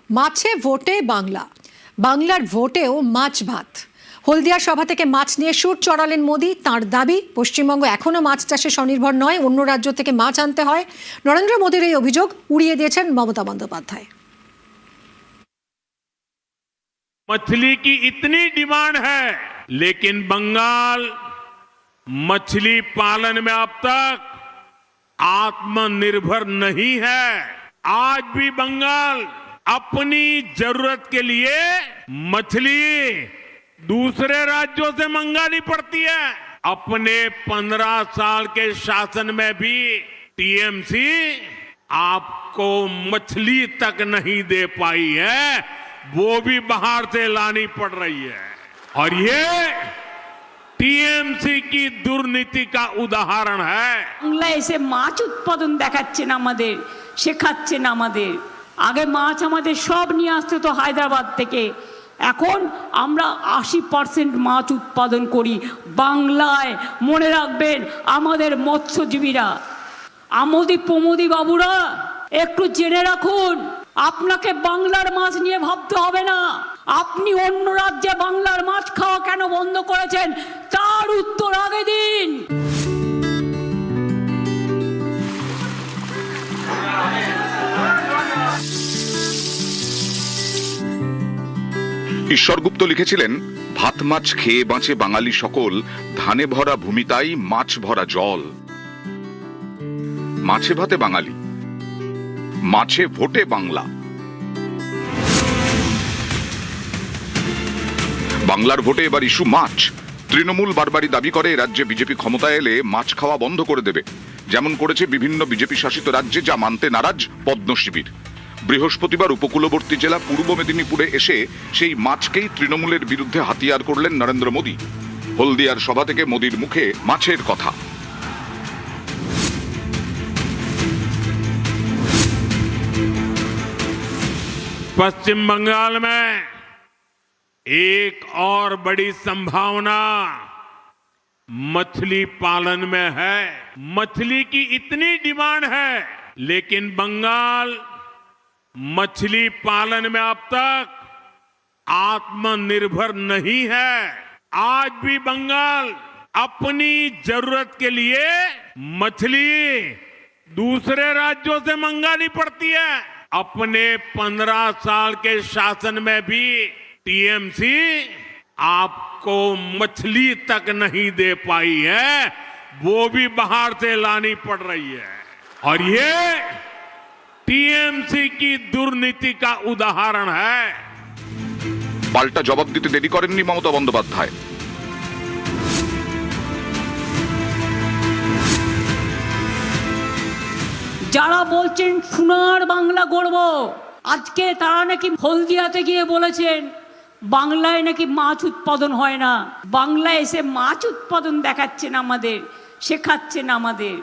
মাছে ভোটে বাংলা, বাংলার ভোটেও মাছ ভাত। হলদিয়া সভা থেকে মাছ নিয়ে সুর চড়ালেন মোদী। তাঁর দাবি, পশ্চিমবঙ্গ এখনো মাছ চাষে স্বনির্ভর নয়, অন্য রাজ্য থেকে মাছ আনতে হয়। নরেন্দ্র মোদীর এই অভিযোগ উড়িয়ে দিয়েছেন মমতা বন্দ্যোপাধ্যায়। मछली की इतनी डिमांड है, लेकिन बंगाल मछली पालन में अब तक आत्मनिर्भर नहीं है। आज भी बंगाल अपनी जरूरत के लिए मछली दूसरे राज्यों से मंगानी पड़ती है। अपने 15 साल के शासन में भी टीएमसी आपको मछली तक नहीं दे पाई है, वो भी बाहर से लानी पड़ रही है। और ये टीएमसी की दुर्नीति का उदाहरण है। বাংলা এসে মাছ উৎপাদন দেখাচ্ছেন আমাদের, শেখাচ্ছেন আমাদের। আগে মাছ আমাদের সব নিয়ে আসতে তো হায়দ্রাবাদ থেকে, এখন আমরা 80% মাছ উৎপাদন করি বাংলায়। মনে রাখবেন আমাদের মৎস্যজীবীরা, আমোদি প্রমোদি বাবুরা, একটু জেনে রাখুন, আপনাকে বাংলার মাছ নিয়ে ভাবতে হবে না। আপনি অন্য রাজ্যে বাংলার মাছ খাওয়া কেন বন্ধ করেছেন, তার উত্তর আগে দিন। ঈশ্বর গুপ্ত লিখেছিলেন, ভাত মাছ খেয়ে বাঁচে বাঙালি সকল, ধানে ভরা ভূমিতাই মাছ ভরা জল। মাছে ভাতে বাঙালি, মাছে ভোটে বাংলা। বাংলার ভোটে এবার ইস্যু মাছ। তৃণমূল বারবারই দাবি করে রাজ্যে বিজেপি ক্ষমতায় এলে মাছ খাওয়া বন্ধ করে দেবে, যেমন করেছে বিভিন্ন বিজেপি শাসিত রাজ্যে, যা মানতে নারাজ পদ্ম শিবির। বৃহস্পতিবার উপকূলবর্তী জেলা পূর্ব মেদিনীপুরে এসে সেই মাছকেই তৃণমূলের বিরুদ্ধে হাতিয়ার করলেন নরেন্দ্র মোদী। হলদিয়ার সভা থেকে মোদীর মুখে মাছের কথা। पश्चिम बंगाल में एक और बड़ी संभावना मछली पालन में है। मछली की इतनी डिमांड है, लेकिन बंगाल मछली पालन में अब तक आत्मनिर्भर नहीं है। आज भी बंगाल अपनी जरूरत के लिए मछली दूसरे राज्यों से मंगानी पड़ती है। अपने 15 साल के शासन में भी टीएमसी आपको मछली तक नहीं दे पाई है, वो भी बाहर से लानी पड़ रही है। और ये टीएमसी की दुर्नीति का उदाहरण है। পাল্টা জবাব দিতে দেরি করেননি মমতা বন্দ্যোপাধ্যায়। যারা বলছেন সোনার বাংলা গড়ব, আজকে তারা নাকি হলদিয়াতে গিয়ে বলেছেন বাংলায় নাকি মাছ উৎপাদন হয় না। বাংলায় এসে মাছ উৎপাদন দেখাচ্ছেন আমাদের, শেখাচ্ছেন আমাদের।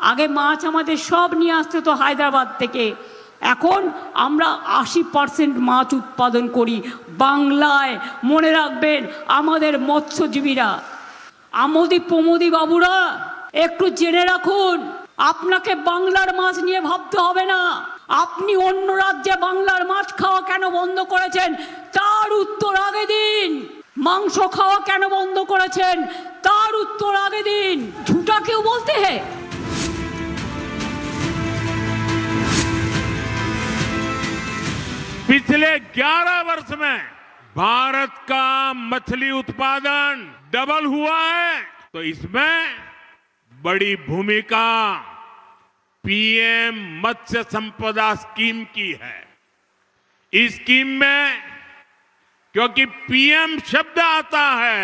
আগে মাছ আমাদের সব নিয়ে আসতে তো হায়দ্রাবাদ থেকে, এখন আমরা 80% মাছ উৎপাদন করি বাংলায়। মনে রাখবেন আমাদের মৎস্যজীবীরা, আমোদি প্রমোদি বাবুরা, একটু জেনে রাখুন, আপনাকে বাংলার মাছ নিয়ে ভাবতে হবে না। আপনি অন্য রাজ্যে বাংলার মাছ খাওয়া কেন বন্ধ করেছেন, তার উত্তর আগে দিন। মাংস খাওয়া কেন বন্ধ করেছেন, তার উত্তর আগে দিন। ঝুটা কেউ বলতে হ্যাঁ। पिछले 11 वर्ष में भारत का मछली उत्पादन डबल हुआ है, तो इसमें बड़ी भूमिका पीएम मत्स्य संपदा स्कीम की है। इस स्कीम में क्योंकि पीएम शब्द आता है,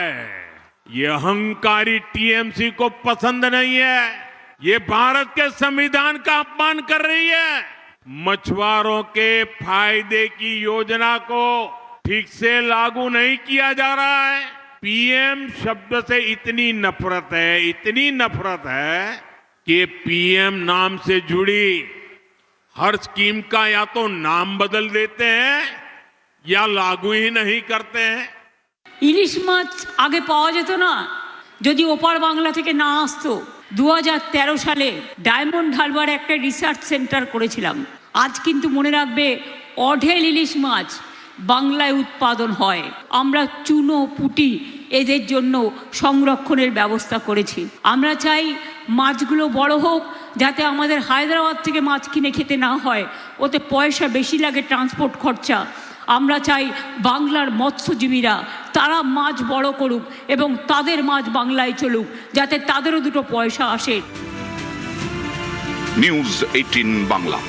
ये अहंकारी टीएमसी को पसंद नहीं है। ये भारत के संविधान का अपमान कर रही है। मछुआरों के फायदे की योजना को ठीक से लागू नहीं किया जा रहा है। पीएम शब्द से इतनी नफरत है, इतनी नफरत है कि पीएम नाम से जुड़ी हर स्कीम का या तो नाम बदल देते हैं या लागू ही नहीं करते हैं। ইলিশ মাছ আগে পাওয়া যেত না, যদি ওপার বাংলা থেকে না আসতো। 2013 সালে ডায়মন্ড হারবার একটা রিসার্চ সেন্টার করেছিলাম। আজ কিন্তু মনে রাখবে অঢেল ইলিশ মাছ বাংলায় উৎপাদন হয়। আমরা চুনো পুঁটি এদের জন্য সংরক্ষণের ব্যবস্থা করেছি। আমরা চাই মাছগুলো বড় হোক, যাতে আমাদের হায়দ্রাবাদ থেকে মাছ কিনে খেতে না হয়, ওতে পয়সা বেশি লাগে, ট্রান্সপোর্ট খরচা। আমরা চাই বাংলার মৎস্যজীবীরা তারা মাছ বড় করুক এবং তাদের মাছ বাংলায় চলুক, যাতে তাদেরও দুটো পয়সা আসে। নিউজ 18 বাংলা।